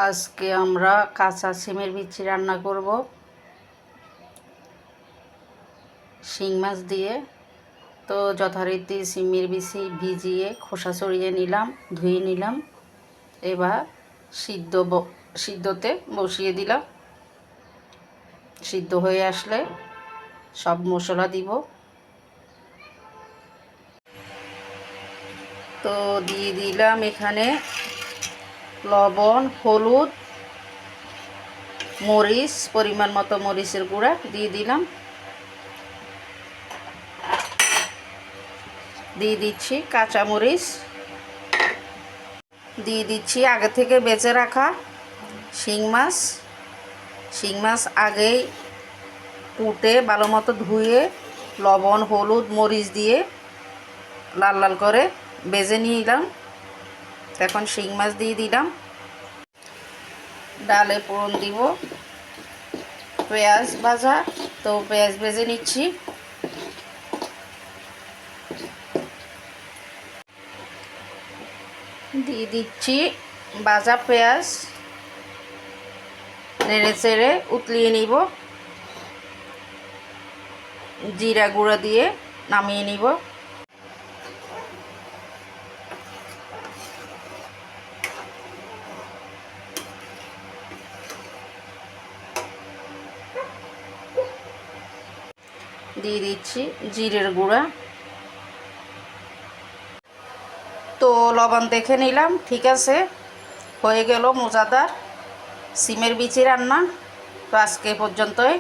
আজকে আমরা কাঁচা সিমের বিচি রান্না করব শিং মাছ দিয়ে। তো যথারীতি সিমের বিচি ভিজিয়ে খোসা ছড়িয়ে নিলাম, ধুয়ে নিলাম। এবার সিদ্ধতে বসিয়ে দিলাম। সিদ্ধ হয়ে আসলে সব মশলা দিব। তো দিয়ে দিলাম এখানে লবণ, হলুদ, মরিচ, পরিমাণ মতো মরিচের গুঁড়া দিয়ে দিলাম। দিয়ে দিচ্ছি কাঁচামরিচ, দিয়ে দিচ্ছি আগে থেকে বেঁচে রাখা শিং মাছ আগেই কুটে ভালো মতো ধুয়ে লবণ, হলুদ, মরিচ দিয়ে লাল লাল করে ভেজে নিলাম। এখন শিং মাছ দিয়ে দিলাম। ডালে ফোড়ন দিব পেঁয়াজ ভাজা। তো পেঁয়াজ ভেজে নিচ্ছি। দিয়ে দিচ্ছি ভাজা পেঁয়াজ, নেড়ে চেড়ে উতলিয়ে নিব। জিরা গুঁড়া দিয়ে নামিয়ে নিব। দিয়ে দিচ্ছি জিরের গুঁড়া। তো লবণ দেখে নিলাম, ঠিক আছে, হয়ে গেল মজাদার সিমের বিচি রান্না। তো আজকে পর্যন্তই।